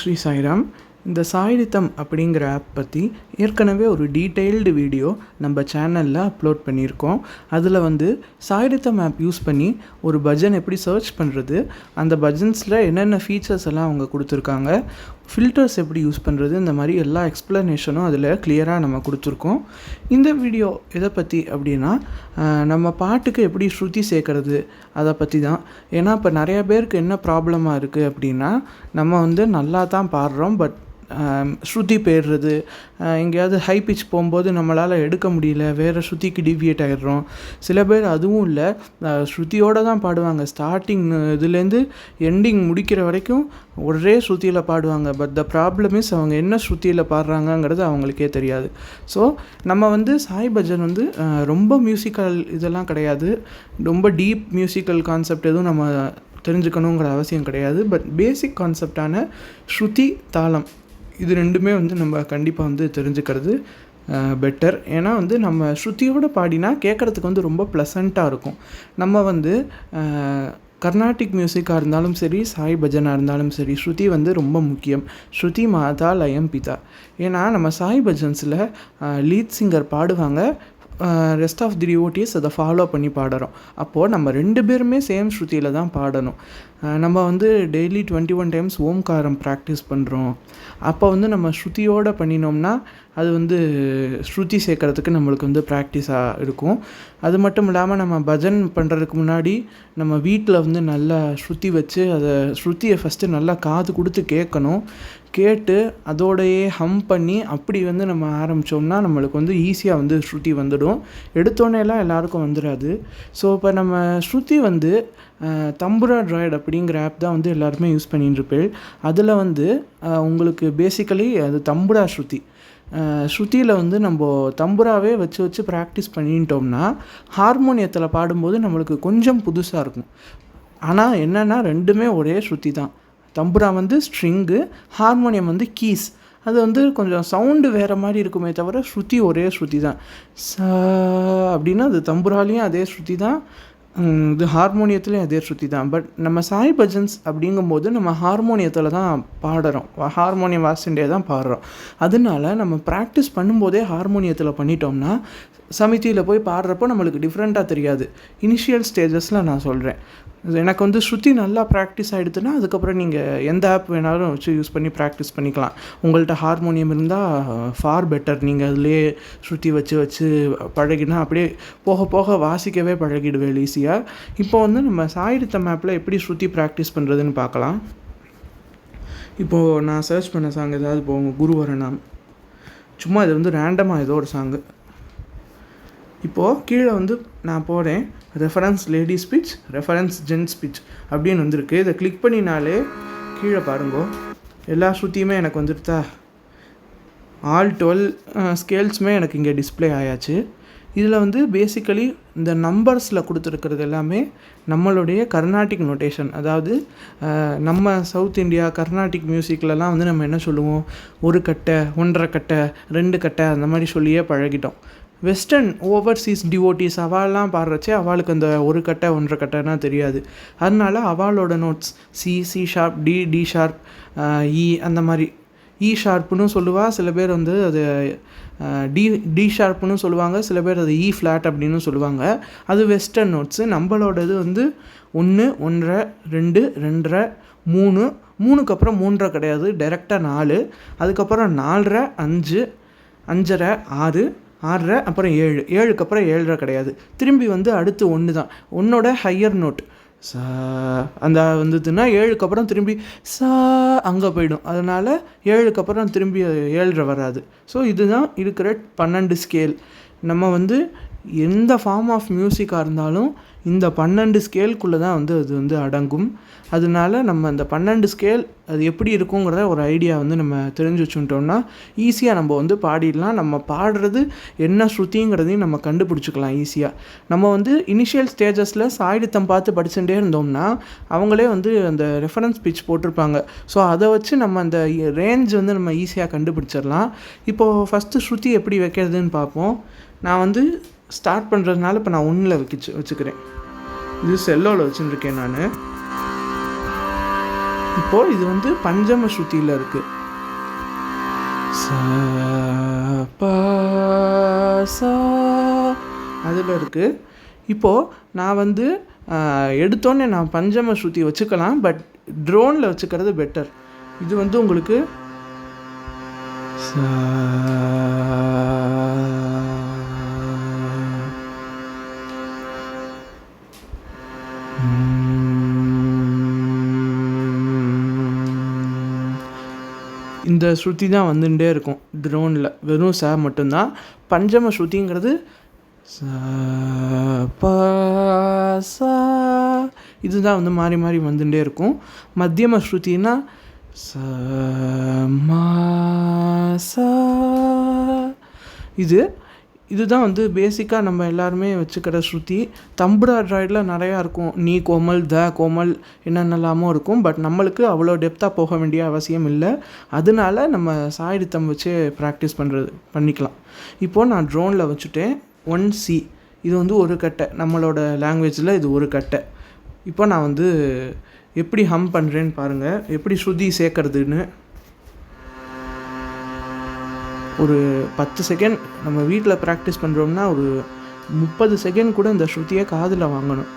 ஸ்ரீ சாய்ராம். இந்த சாய்ரிதம் அப்படிங்கிற ஆப் பற்றி ஏற்கனவே ஒரு டீட்டெயில்டு வீடியோ நம்ம சேனலில் அப்லோட் பண்ணியிருக்கோம். அதில் சாய்ரிதம் ஆப் யூஸ் பண்ணி ஒரு பஜன் எப்படி சர்ச் பண்ணுறது, அந்த பஜன்ஸில் என்னென்ன ஃபீச்சர்ஸ் எல்லாம் அவங்க கொடுத்துருக்காங்க, ஃபில்டர்ஸ் எப்படி யூஸ் பண்ணுறது, இந்த மாதிரி எல்லா எக்ஸ்ப்ளனேஷனும் அதில் கிளியராக நம்ம கொடுத்துருக்கோம். இந்த வீடியோ எதை பற்றி அப்படின்னா, நம்ம பாட்டுக்கு எப்படி ஸ்ருதி சேர்க்கறது அதை பற்றி தான். ஏன்னா இப்போ நிறையா பேருக்கு என்ன ப்ராப்ளமாக இருக்குது அப்படின்னா, நம்ம நல்லா தான் பாடுறோம், பட் ஸ்ருதி போயிடுறது, எங்கேயாவது ஹை பிச் போகும்போது நம்மளால் எடுக்க முடியல, வேறு ஸ்ருதிக்கு டிவியேட் ஆகிடுறோம். சில பேர் அதுவும் இல்லை, ஸ்ருதியோடு தான் பாடுவாங்க, ஸ்டார்டிங் இதுலேருந்து எண்டிங் முடிக்கிற வரைக்கும் ஒரே ஸ்ருதியில் பாடுவாங்க. பட் த ப்ராப்ளம் இஸ் அவங்க என்ன ஸ்ருதியில் பாடுறாங்கங்கிறது அவங்களுக்கே தெரியாது. ஸோ நம்ம சாய் பஜன் ரொம்ப மியூசிக்கல் இதெல்லாம் கிடையாது, ரொம்ப டீப் மியூசிக்கல் கான்செப்ட் எதுவும் நம்ம தெரிஞ்சுக்கணுங்கிற அவசியம் கிடையாது. பட் பேசிக் கான்செப்டான ஸ்ருதி, தாளம் இது ரெண்டுமே நம்ம கண்டிப்பாக தெரிஞ்சுக்கிறது பெட்டர். ஏன்னா நம்ம ஸ்ருதியோடு பாடினா கேட்குறதுக்கு ரொம்ப ப்ளசண்ட்டாக இருக்கும். நம்ம கர்நாடிக் மியூசிக்காக இருந்தாலும் சரி, சாய் பஜனாக இருந்தாலும் சரி, ஸ்ருதி ரொம்ப முக்கியம். ஸ்ருதி மாதா லயம் பிதா. ஏன்னா நம்ம சாய் பஜன்ஸில் லீட் சிங்கர் பாடுவாங்க, ரெஸ்ட் ஆஃப் தி டிவோட்டீஸ் அதை ஃபாலோ பண்ணி பாடுறோம். அப்போது நம்ம ரெண்டு பேருமே சேம் ஸ்ருதியில் தான் பாடணும். நம்ம டெய்லி 21 டைம்ஸ் ஓம்காரம் ப்ராக்டிஸ் பண்ணுறோம். அப்போ நம்ம ஸ்ருதியோடு பண்ணினோம்னா அது ஸ்ருதி சேர்க்கறதுக்கு நம்மளுக்கு ப்ராக்டிஸாக இருக்கும். அது மட்டும் இல்லாமல் நம்ம பஜன் பண்ணுறதுக்கு முன்னாடி நம்ம வீட்டில் நல்லா ஸ்ருதி வச்சு அதை ஸ்ருதியை ஃபஸ்ட்டு நல்லா காது கொடுத்து கேட்கணும். கேட்டு அதோடையே ஹம் பண்ணி அப்படி நம்ம ஆரம்பித்தோம்னா நம்மளுக்கு ஈஸியாக ஸ்ருதி வந்துடும். எடுத்தோன்னேலாம் எல்லாருக்கும் வந்துடாது. ஸோ இப்போ நம்ம ஸ்ருதி தம்புரா ட்ராய்டு அப்படிங்கிற ஆப் தான் எல்லாருமே யூஸ் பண்ணிட்டுருப்பேன். அதில் உங்களுக்கு பேசிக்கலி அது தம்புரா ஸ்ருதி. ஸ்ருதியில் நம்ம தம்புராவே வச்சு வச்சு ப்ராக்டிஸ் பண்ணிட்டோம்னா ஹார்மோனியத்தில் பாடும்போது நம்மளுக்கு கொஞ்சம் புதுசாக இருக்கும். ஆனால் என்னென்னா ரெண்டுமே ஒரே ஸ்ருதி தான். தம்புரா ஸ்ட்ரிங்கு, ஹார்மோனியம் கீஸ். அது கொஞ்சம் சவுண்டு வேறு மாதிரி இருக்குமே தவிர ஸ்ருதி ஒரே ஸ்ருதி தான். அப்படின்னா அது தம்புராலையும் அதே ஸ்ருதி தான், இது ஹார்மோனியத்துலேயும் அதே ஸ்ருதி தான். பட் நம்ம சாய் பஜன்ஸ் அப்படிங்கும்போது நம்ம ஹார்மோனியத்தில் தான் பாடுறோம், ஹார்மோனியம் வாசிண்டே தான் பாடுறோம். அதனால நம்ம ப்ராக்டிஸ் பண்ணும்போதே ஹார்மோனியத்தில் பண்ணிட்டோம்னா சமிதியில் போய் பாடுறப்போ நம்மளுக்கு டிஃப்ரெண்ட்டாக தெரியாது. இனிஷியல் ஸ்டேஜஸில் நான் சொல்கிறேன். எனக்கு ஸ்ருதி நல்லா ப்ராக்டிஸ் ஆகிடுதுன்னா அதுக்கப்புறம் நீங்கள் எந்த ஆப் வேணாலும் வச்சு யூஸ் பண்ணி ப்ராக்டிஸ் பண்ணிக்கலாம். உங்கள்கிட்ட ஹார்மோனியம் இருந்தால் ஃபார் பெட்டர். நீங்கள் அதிலே ஸ்ருதி வச்சு வச்சு பழகினா அப்படியே போக போக வாசிக்கவே பழகிடுவேன் ஈஸியாக. இப்போ நம்ம சாய்ரிதம் ஆப்பில் எப்படி ஸ்ருதி ப்ராக்டிஸ் பண்ணுறதுன்னு பார்க்கலாம். இப்போது நான் சர்ச் பண்ண சாங் ஏதாவது போங்க, குருவரணம், சும்மா இது ரேண்டமாக ஏதோ ஒரு சாங்கு. இப்போது கீழே நான் போகிறேன், reference lady speech, reference gent speech அப்படின்னு வந்திருக்கு. இதை கிளிக் பண்ணினாலே கீழே பாருங்கோ எல்லா ஸ்ருதியுமே எனக்கு வந்துடுதா. ஆல் 12 ஸ்கேல்ஸுமே எனக்கு இங்கே டிஸ்பிளே ஆயாச்சு. இதில் பேசிக்கலி இந்த நம்பர்ஸில் கொடுத்துருக்கிறது எல்லாமே நம்மளுடைய கர்நாடிக் நோட்டேஷன். அதாவது நம்ம சவுத் இந்தியா கர்நாடிக் மியூசிக்லலாம் நம்ம என்ன சொல்லுவோம், ஒரு கட்டை, 1.5 கட்டை, 2 கட்டை அந்த மாதிரி சொல்லியே பழகிட்டோம். வெஸ்டர்ன் ஓவர்சீஸ் டிவோட்டீஸ் அவள்லாம் பாடுறச்சே அவளுக்கு அந்த ஒரு கட்டை 1.5 கட்டைனா தெரியாது. அதனால அவளோட notes C sharp, D sharp, E அந்த மாதிரி, இ ஷார்ப்புன்னு சொல்லுவாள் சில பேர், அது டி ஷார்ப்புன்னு சொல்லுவாங்க சில பேர், அது இ ஃப்ளாட் அப்படின்னு சொல்லுவாங்க. அது வெஸ்டர்ன் நோட்ஸு. நம்மளோடது 1, 1.5, 2, 2.5, 3, 3க்கு அப்புறம் 3.5 கிடையாது, டைரெக்டாக 4, அதுக்கப்புறம் 4.5, 5, 5.5, 6, 6.5, அப்புறம் 7, 7க்கு அப்புறம் 7.5 கிடையாது. திரும்பி அடுத்து 1 தான், 1ஓட ஹையர் நோட் சா அந்த 7க்கு அப்புறம் திரும்பி சா அங்கே போயிடும். அதனால் 7க்கு அப்புறம் திரும்பி 7.5 வராது. ஸோ இதுதான் இருக்கிற 12 ஸ்கேல். நம்ம எந்த ஃபார்ம் ஆஃப் மியூசிக்காக இருந்தாலும் இந்த 12 ஸ்கேலுக்குள்ளே தான் அது அடங்கும். அதனால நம்ம அந்த 12 ஸ்கேல் அது எப்படி இருக்குங்கிறத ஒரு ஐடியா நம்ம தெரிஞ்சு வச்சுட்டோம்னா ஈஸியாக நம்ம பாடிடலாம். நம்ம பாடுறது என்ன ஸ்ருதிங்கிறதையும் நம்ம கண்டுபிடிச்சிக்கலாம் ஈஸியாக. நம்ம இனிஷியல் ஸ்டேஜஸில் சாய்ரிதம் பார்த்து படிச்சுட்டே இருந்தோம்னா அவங்களே அந்த ரெஃபரன்ஸ் பிச் போட்டிருப்பாங்க. ஸோ அதை வச்சு நம்ம அந்த ரேஞ்ச் நம்ம ஈஸியாக கண்டுபிடிச்சிடலாம். இப்போது ஃபஸ்ட்டு ஸ்ருதி எப்படி வைக்கிறதுன்னு பார்ப்போம். நான் ஸ்டார்ட் பண்ணுறதுனால இப்போ நான் 1ல் வச்சுக்கிறேன். இது செல்லோவில் வச்சுருக்கேன் நான். இப்போது இது வந்து பஞ்சம ஸ்ருதியில் இருக்குது. ச ப ச அதில் இருக்குது. இப்போது நான் வந்து எடுத்தோன்னே நான் பஞ்சம ஸ்ருதி வச்சுக்கலாம், பட் ட்ரோனில் வச்சுக்கிறது பெட்டர். இது வந்து உங்களுக்கு இந்த ஸ்ருதி தான் வந்துட்டே இருக்கும் ட்ரோனில், வெறும் ச மட்டும்தான். பஞ்சம ஸ்ருதிங்கிறது ச ப ச இதுதான் வந்து மாறி மாறி வந்துட்டே இருக்கும். மத்தியம ஸ்ருதினா ச ம ச இதுதான் வந்து பேசிக்காக நம்ம எல்லாருமே வச்சுக்கிற ஸ்ருதி. தம்புரா ட்ராய்டில் நிறையா இருக்கும், நீ கோமல் த கோமல் என்னென்னலாமோ இருக்கும். பட் நம்மளுக்கு அவ்வளோ டெப்த்தாக போக வேண்டிய அவசியம் இல்லை. அதனால நம்ம சாயிடித்தம் வச்சு ப்ராக்டிஸ் பண்ணிக்கலாம். இப்போது நான் ட்ரோனில் வச்சுட்டேன் 1C. இது வந்து ஒரு கட்டை, நம்மளோட லாங்குவேஜில் இது ஒரு கட்டை. இப்போ நான் வந்து எப்படி ஹம் பண்ணுறேன்னு பாருங்கள், எப்படி ஸ்ருதி சேர்க்கறதுன்னு. ஒரு 10 செகண்ட் நம்ம வீட்டில் ப்ராக்டிஸ் பண்ணுறோம்னா ஒரு 30 செகண்ட் கூட இந்த ஸ்ருதியை காதில் வாங்கணும்.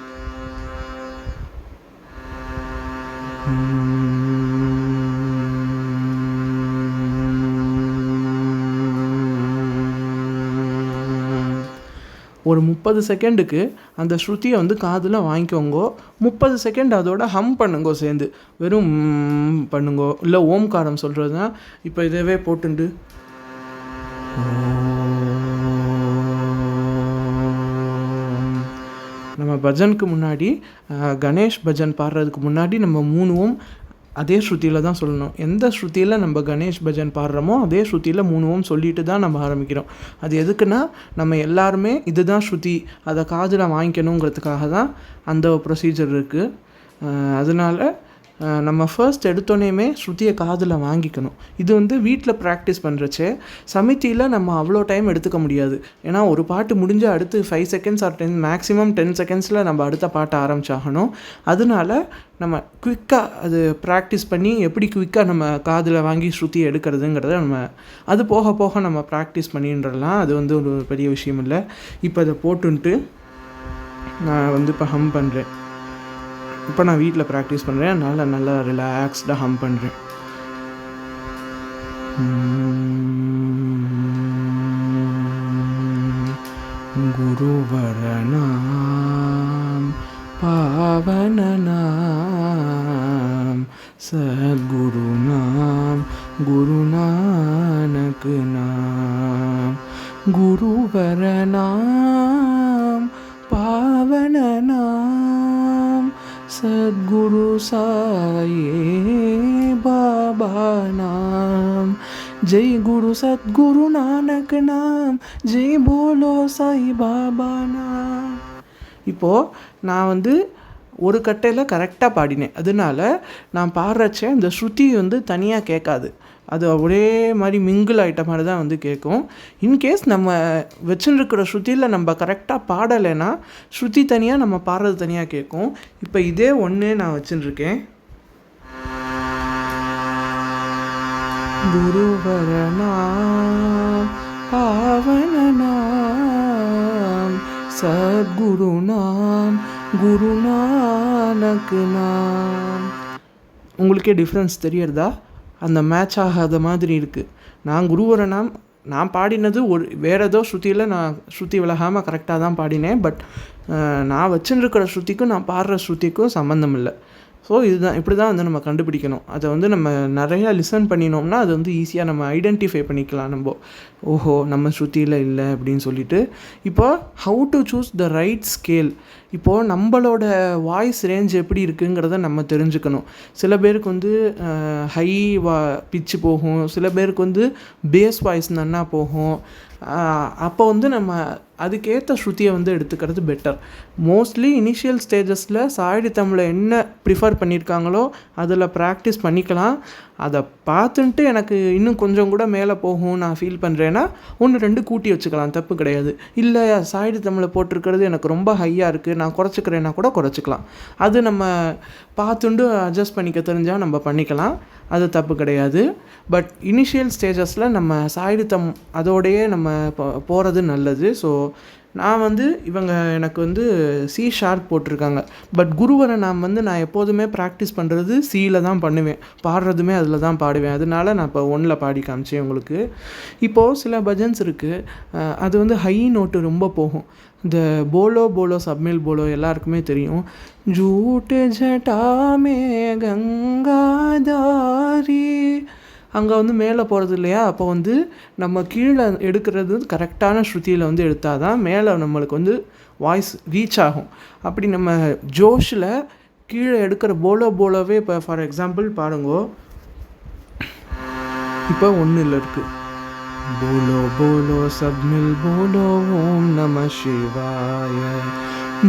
ஒரு 30 செகண்டுக்கு அந்த ஸ்ருதியை வந்து காதில் வாங்கிக்கோங்கோ. 30 செகண்ட் அதோட ஹம் பண்ணுங்கோ, சேர்ந்து வெறும் பண்ணுங்கோ. இல்லை ஓம்காரம் சொல்கிறது தான். இப்போ இதவே போட்டுண்டு நம்ம பஜனுக்கு முன்னாடி, கணேஷ் பஜன் பாடுறதுக்கு முன்னாடி நம்ம 3 ஓம் அதே ஸ்ருதியில் தான் சொல்லணும். எந்த ஸ்ருதியில் நம்ம கணேஷ் பஜன் பாடுறோமோ அதே ஸ்ருதியில் 3 ஓம் சொல்லிட்டு தான் நம்ம ஆரம்பிக்கிறோம். அது எதுக்குன்னா, நம்ம எல்லாருமே இதுதான் ஸ்ருதி, அதை காதில் வாங்கிக்கணுங்கிறதுக்காக தான் அந்த ப்ரொசீஜர் இருக்குது. அதனால் நம்ம ஃபர்ஸ்ட் எடுத்தோன்னே ஸ்ருதியை காதில் வாங்கிக்கணும். இது வந்து வீட்டில் ப்ராக்டிஸ் பண்ணுறச்சே சமிதியில் நம்ம அவ்வளோ டைம் எடுத்துக்க முடியாது. ஏன்னா ஒரு பாட்டு முடிஞ்ச அடுத்து 5 செகண்ட்ஸ் ஆர் 10 மேக்ஸிமம் 10 செகண்ட்ஸில் நம்ம அடுத்த பாட்டை ஆரம்பிச்சாகணும். அதனால நம்ம குயிக்காக அது ப்ராக்டிஸ் பண்ணி எப்படி குயிக்காக நம்ம காதில் வாங்கி ஸ்ருதி எடுக்கிறதுங்கிறத நம்ம அது போக போக நம்ம ப்ராக்டிஸ் பண்ணின்றலாம். அது வந்து ஒரு பெரிய விஷயம் இல்லை. இப்போ அதை போட்டுன்ட்டு நான் வந்து இப்போ ஹம் பண்ணுறேன். இப்போ நான் வீட்டில் ப்ராக்டிஸ் பண்ணுறேன், அதனால் நல்லா ரிலாக்ஸ்டாக ஹம் பண்ணுறேன். குருவரணாம் பாவனநாம் சத்குருநாம் குருநானக் நாம். குருவரணாம் பாவனநாம் सद्गुरु साये बाबा नाम. जय गुरु सद्गुरु नानक नाम, जय बोलो साई बाबा नाम. இப்போது நான் வந்து ஒரு கட்டையில் கரெக்டாக பாடினேன். அதனால நான் பாடுறச்சே அந்த ஸ்ருதி வந்து தனியாக கேட்காது, அது ஒரே மாதிரி மிங்கிள் ஆகிட்ட மாதிரி தான் வந்து கேட்கும். இன்கேஸ் நம்ம வச்சுருக்கிற ஸ்ருதியில் நம்ம கரெக்டாக பாடலைன்னா ஸ்ருதி தனியாக, நம்ம பாடுறது தனியாக கேட்கும். இப்போ இதே ஒன்று நான் வச்சுருக்கேன். குருவரணாம் பாவனநாம் சத்குருநாம் குருநானக் நாம். உங்களுக்கே டிஃப்ரென்ஸ் தெரியறதா? அந்த மேட்ச் ஆகாத மாதிரி இருக்குது. நான் குருவரணாம் நான் பாடினது வேறு ஏதோ ஸ்ருதியில் நான் ஸ்ருதி விலகாமல் கரெக்டாக தான் பாடினேன். பட் நான் வச்சுருக்கிற ஸ்ருதிக்கும் நான் பாடுற ஸ்ருதிக்கும் சம்மந்தம் இல்லை. ஸோ இப்படி தான் வந்து நம்ம கண்டுபிடிக்கணும். அதை வந்து நம்ம நிறையா லிசன் பண்ணினோம்னா அது வந்து ஈஸியாக நம்ம ஐடென்டிஃபை பண்ணிக்கலாம். நம்ம ஓஹோ நம்ம ஸ்ருதியில் இல்லை அப்படின்னு சொல்லிட்டு. இப்போ how to choose the right scale. இப்போது நம்மளோட வாய்ஸ் ரேஞ்ச் எப்படி இருக்குங்கிறத நம்ம தெரிஞ்சுக்கணும். சில பேருக்கு வந்து ஹை பிச்சு போகும், சில பேருக்கு வந்து பேஸ் வாய்ஸ் நன்னா போகும். அப்போ வந்து நம்ம அதுக்கேற்ற ஸ்ருதியை வந்து எடுத்துக்கிறது பெட்டர். மோஸ்ட்லி இனிஷியல் ஸ்டேஜஸில் சாயிடி தமிழில் என்ன ப்ரிஃபர் பண்ணியிருக்காங்களோ அதில் ப்ராக்டிஸ் பண்ணிக்கலாம். அதை பார்த்துன்ட்டு எனக்கு இன்னும் கொஞ்சம் கூட மேலே போகும் நான் ஃபீல் பண்ணுறேன்னா 1-2 கூட்டி வச்சுக்கலாம், தப்பு கிடையாது. இல்லை சாயிடி தமிழில் போட்டிருக்கிறது எனக்கு ரொம்ப ஹையாக இருக்குது, நான் குறைச்சிக்கிறேன்னா கூட குறைச்சிக்கலாம். அது நம்ம பார்த்துண்டு அட்ஜஸ்ட் பண்ணிக்க தெரிஞ்சால் நம்ம பண்ணிக்கலாம், அது தப்பு கிடையாது. பட் இனிஷியல் ஸ்டேஜஸில் நம்ம சாயிடித்தம் அதோடையே நம்ம போகிறது நல்லது. ஸோ நான் வந்து இவங்க எனக்கு வந்து சி ஷார்ப் போட்டிருக்காங்க. பட் குருவரை நான் எப்போதுமே ப்ராக்டிஸ் பண்ணுறது சியில் தான் பண்ணுவேன், பாடுறதுமே அதில் தான் பாடுவேன். அதனால நான் இப்போ 1ல் பாடி காமிச்சேன் உங்களுக்கு. இப்போது சில பஜன்ஸ் இருக்குது, அது வந்து ஹை நோட்டு ரொம்ப போகும். இந்த போலோ போலோ சப்மில் போலோ எல்லாருக்குமே தெரியும். ஜூட்டு ஜட்டாமே கங்காதாரி, அங்கே வந்து மேலே போகிறது இல்லையா, அப்போ வந்து நம்ம கீழே எடுக்கிறது கரெக்டான ஸ்ருதியில் வந்து எடுத்தால் தான் மேலே நம்மளுக்கு வந்து வாய்ஸ் ரீச் ஆகும். அப்படி நம்ம ஜோஷில் கீழே எடுக்கிற போலோ போலோவே இப்போ ஃபார் எக்ஸாம்பிள் பாருங்கோ, இப்போ 1ல் இருக்குது போலோ போலோ சப்மில் போலோ ஓம் நம சிவாய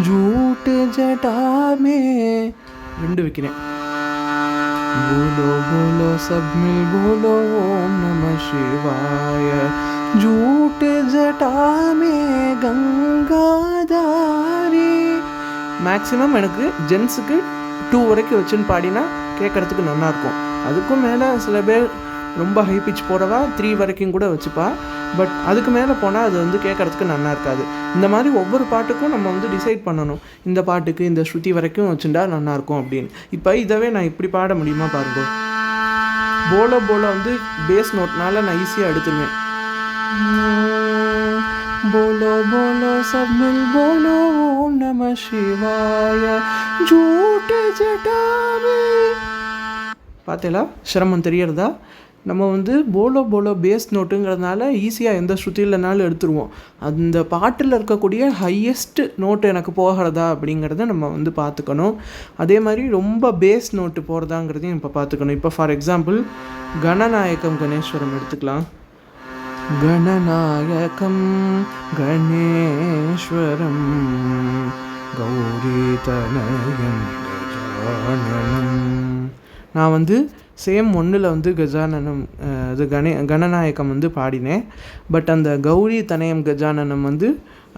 ஜூட் ஜட்டாமே 2 வைக்கிறேன். बोलो बोलो सब मिल बोलो ओम नमः शिवाय झूठ जटा में गंगाधारी. மேக்ஸிமம் எனக்கு ஜென்ஸுக்கு 2 வரைக்கும் வச்சுன்னு பாடினா கேட்குறதுக்கு நல்லாயிருக்கும். அதுக்கும் மேலே சில பேர் ரொம்ப ஹை பிச் போடவா 3 வரைக்கும் கூட வச்சுப்பா. பட் அதுக்கு மேலே போனால் அது வந்து கேட்குறதுக்கு நல்லா இருக்காது. இந்த மாதிரி ஒவ்வொரு பாட்டுக்கும் நம்ம வந்து டிசைட் பண்ணணும், இந்த பாட்டுக்கு இந்த ஸ்ருதி வரைக்கும் வச்சுட்டா நல்லாயிருக்கும் அப்படின்னு. இப்போ இதவே நான் இப்படி பாட முடியுமா பாருங்க. போலோ போலோ வந்து பேஸ் நோட்னால நான் ஈஸியாக எடுத்துருவேன். போலோ போலோ சப் மில் போலோ ஓம் நம சிவாய ஜூட் ஜட்டாமே. பார்த்தீங்களா சிரமம் தெரியறதா? நம்ம வந்து போலோ போலோ பேஸ் நோட்டுங்கிறதுனால ஈஸியாக எந்த ஸ்ருதியிலனாலும் எடுத்துருவோம். அந்த பாட்டில் இருக்கக்கூடிய ஹையஸ்ட் நோட்டு எனக்கு போகிறதா அப்படிங்கிறத நம்ம வந்து பார்த்துக்கணும். அதே மாதிரி ரொம்ப பேஸ் நோட்டு போகிறதாங்கிறதையும் இப்போ பார்த்துக்கணும். இப்போ ஃபார் எக்ஸாம்பிள் கணநாயகம் கணேஸ்வரம் எடுத்துக்கலாம். கணநாயகம் கணேஸ்வரம் கௌரி தனயம் கஜானனம். நான் வந்து சேம் 1ல் வந்து கஜானனம் இது கணநாயகம் வந்து பாடினேன். பட் அந்த கௌரி தனயம் கஜானனம் வந்து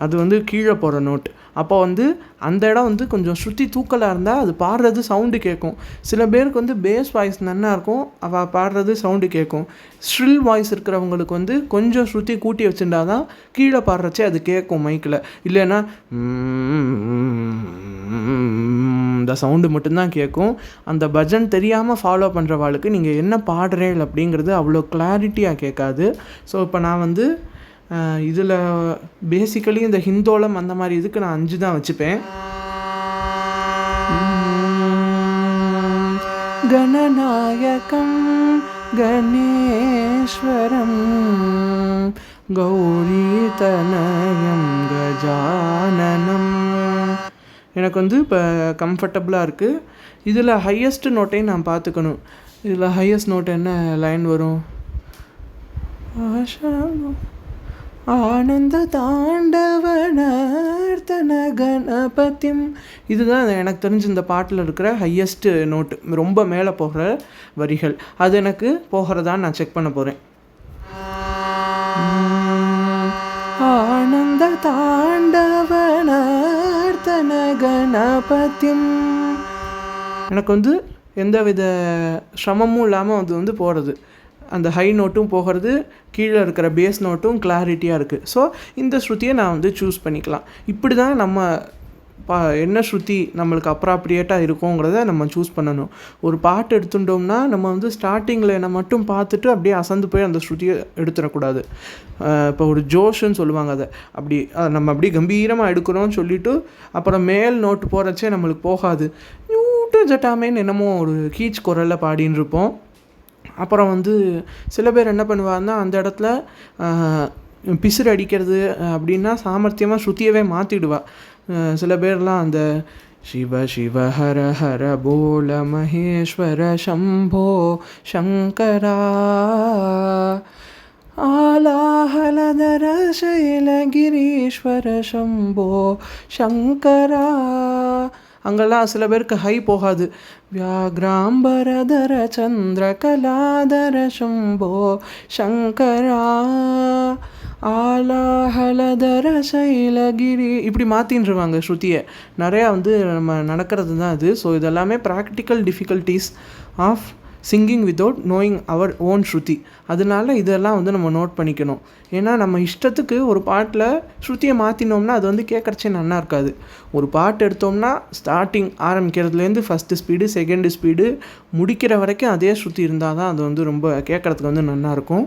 அது வந்து கீழே போகிற நோட். அப்போ வந்து அந்த இடம் வந்து கொஞ்சம் ஸ்ருதி தூக்கலாக இருந்தால் அது பாடுறது சவுண்டு கேட்கும். சில பேருக்கு வந்து பேஸ் வாய்ஸ் நல்லா இருக்கும், அவள் பாடுறது சவுண்டு கேட்கும். ஸ்ட்ரில் வாய்ஸ் இருக்கிறவங்களுக்கு வந்து கொஞ்சம் ஸ்ருதி கூட்டி வச்சுட்டா தான் கீழே பாடுறச்சே அது கேட்கும் மைக்கில். இல்லைன்னா இந்த சவுண்டு மட்டும்தான் கேட்கும். அந்த பஜன் தெரியாமல் ஃபாலோ பண்ணுறவாளுக்கு நீங்கள் என்ன பாடுறேன் அப்படிங்கிறது அவ்வளோ கிளாரிட்டியாக கேட்காது. ஸோ இப்போ நான் வந்து இதில் பேசிக்கலி இந்த ஹிந்தோளம் அந்த மாதிரி இதுக்கு நான் 5 தான் வச்சுப்பேன். கணநாயகம் கணேஸ்வரம் கௌரி தனயம் கஜானனம். எனக்கு வந்து இப்போ கம்ஃபர்டபுளாக இருக்குது. இதில் ஹையஸ்ட் நோட்டையும் நான் பார்த்துக்கணும். இதில் ஹையஸ்ட் நோட் என்ன லைன் வரும்? ஆனந்த தாண்டவனர்த்தன கணபதிம். இதுதான் எனக்கு தெரிஞ்சு இந்த பாட்டில் இருக்கிற ஹையஸ்ட்டு நோட்டு, ரொம்ப மேலே போகிற வரிகள். அது எனக்கு போகிறதான்னு நான் செக் பண்ண போகிறேன். ஆனந்த தாண்டவனர்த்தன கணபதிம். எனக்கு வந்து எந்த வித சிரமமும் இல்லாமல் அது வந்து போகிறது. அந்த ஹை நோட்டும் போகிறது, கீழே இருக்கிற பேஸ் நோட்டும் கிளாரிட்டியாக இருக்குது. ஸோ இந்த ஸ்ருதியை நான் வந்து சூஸ் பண்ணிக்கலாம். இப்படி தான் நம்ம என்ன ஸ்ருதி நம்மளுக்கு அப்ராப்ரியேட்டாக இருக்குங்கிறத நம்ம சூஸ் பண்ணணும். ஒரு பாட்டு எடுத்துட்டோம்னா நம்ம வந்து ஸ்டார்டிங்கில் என்ன மட்டும் பார்த்துட்டு அப்படியே அசந்து போய் அந்த ஸ்ருதியை எடுத்துடக்கூடாது. இப்போ ஒரு ஜோஷுன்னு சொல்லுவாங்க, அதை அப்படி நம்ம அப்படியே கம்பீரமாக எடுக்கிறோன்னு சொல்லிவிட்டு அப்புறம் மேல் நோட்டு போகிறச்சே நம்மளுக்கு போகாது. நியூட்டு ஜட்டாமேன்னு என்னமோ ஒரு கீச் குரலில் பாடின்னு இருப்போம். அப்புறம் வந்து சில பேர் என்ன பண்ணுவாங்கன்னா அந்த இடத்துல பிசுறு அடிக்கிறது அப்படின்னா சாமர்த்தியமாக ஸ்ருதியவே மாற்றிடுவா. சில பேர்லாம் அந்த சிவ சிவ ஹர ஹர போல மகேஸ்வர சம்போ சங்கரா ஆலாஹலதர சைலகிரீஸ்வர சம்போ சங்கரா. அங்கெல்லாம் சில பேருக்கு ஹை போகாது. வியாக்ராம்பரதர சந்திரகலாதர சம்போ சங்கரா ஆலாஹலதர சைலகிரி இப்படி மாற்றின்றுவாங்க ஸ்ருதியை. நிறையா வந்து நம்ம நடக்கிறது தான் அது. ஸோ இதெல்லாமே practical difficulties of singing without knowing our own shruti. அதனால இதெல்லாம் வந்து நம்ம நோட் பண்ணிக்கணும். ஏன்னா நம்ம இஷ்டத்துக்கு ஒரு பாட்டில் ஸ்ருதியை மாற்றினோம்னா அது வந்து கேட்குறச்சே நல்லா இருக்காது. ஒரு பாட்டு எடுத்தோம்னா ஸ்டார்டிங் ஆரம்பிக்கிறதுலேருந்து ஃபஸ்ட்டு ஸ்பீடு செகண்டு ஸ்பீடு முடிக்கிற வரைக்கும் அதே ஸ்ருதி இருந்தால் தான் அது வந்து ரொம்ப கேட்குறதுக்கு வந்து நல்லாயிருக்கும்.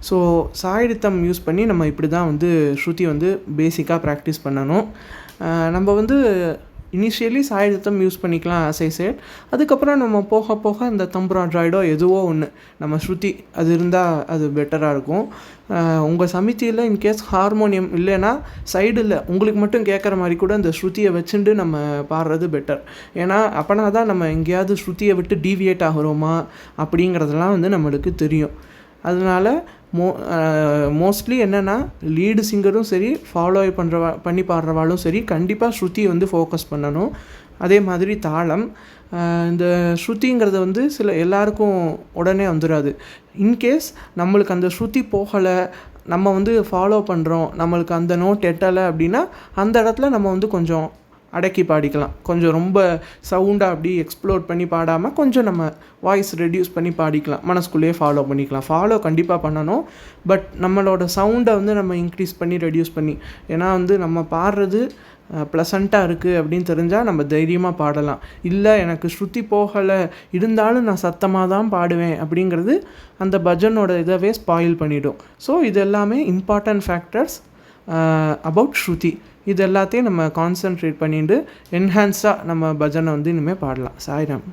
ஸோ சாய்ரித்தம் யூஸ் பண்ணி நம்ம இப்படி தான் வந்து ஸ்ருதி வந்து பேசிக்காக ப்ராக்டிஸ் பண்ணணும். நம்ம வந்து இனிஷியலி சாய்ரித்தம் யூஸ் பண்ணிக்கலாம் ஆஸ் ஐ செட். அதுக்கப்புறம் நம்ம போக போக இந்த தம்புராட்ராய்டோ எதுவோ ஒன்று நம்ம ஸ்ருதி அது இருந்தால் அது பெட்டராக இருக்கும். உங்கள் சமிதியில் இன்கேஸ் ஹார்மோனியம் இல்லைன்னா சைடில் உங்களுக்கு மட்டும் கேட்குற மாதிரி கூட இந்த ஸ்ருதியை வச்சுட்டு நம்ம பாடுறது பெட்டர். ஏன்னா அப்போனா தான் நம்ம எங்கேயாவது ஸ்ருதியை விட்டு டீவியேட் ஆகிறோமா அப்படிங்கிறதெல்லாம் வந்து நம்மளுக்கு தெரியும். அதனால் மோஸ்ட்லி என்னென்னா லீடு சிங்கரும் சரி ஃபாலோ பண்ணி பாடுறவாளும் சரி கண்டிப்பாக ஸ்ருதியை வந்து ஃபோக்கஸ் பண்ணணும். அதே மாதிரி தாளம். இந்த ஸ்ருதிங்கிறது வந்து எல்லாருக்கும் உடனே வந்துடாது. இன்கேஸ் நம்மளுக்கு அந்த ஸ்ருதி போகலை, நம்ம வந்து ஃபாலோ பண்ணுறோம், நம்மளுக்கு அந்த நோட் எட்டலை அப்படின்னா அந்த இடத்துல நம்ம வந்து கொஞ்சம் அடக்கி பாடிக்கலாம். கொஞ்சம் ரொம்ப சவுண்டாக அப்படி எக்ஸ்ப்ளோர் பண்ணி பாடாமல் கொஞ்சம் நம்ம வாய்ஸ் ரெடியூஸ் பண்ணி பாடிக்கலாம். மனசுக்குள்ளேயே ஃபாலோ பண்ணிக்கலாம். ஃபாலோ கண்டிப்பாக பண்ணணும். பட் நம்மளோட சவுண்டை வந்து நம்ம இன்க்ரீஸ் பண்ணி ரெடியூஸ் பண்ணி, ஏன்னா வந்து நம்ம பாடுறது ப்ளசண்ட்டாக இருக்குது அப்படின்னு தெரிஞ்சால் நம்ம தைரியமாக பாடலாம். இல்லை எனக்கு ஸ்ருதி போகலை இருந்தாலும் நான் சத்தமாக தான் பாடுவேன் அப்படிங்கிறது அந்த பஜனோட இதவே ஸ்பாயில் பண்ணிவிடும். ஸோ இது எல்லாமே இம்பார்ட்டன்ட் ஃபேக்டர்ஸ் அபவுட் ஸ்ருதி. இது எல்லாத்தையும் நம்ம கான்சன்ட்ரேட் பண்ணிட்டு என்ஹான்ஸாக நம்ம பஜனை வந்து இனிமேல் பாடலாம். சாய்ராம்.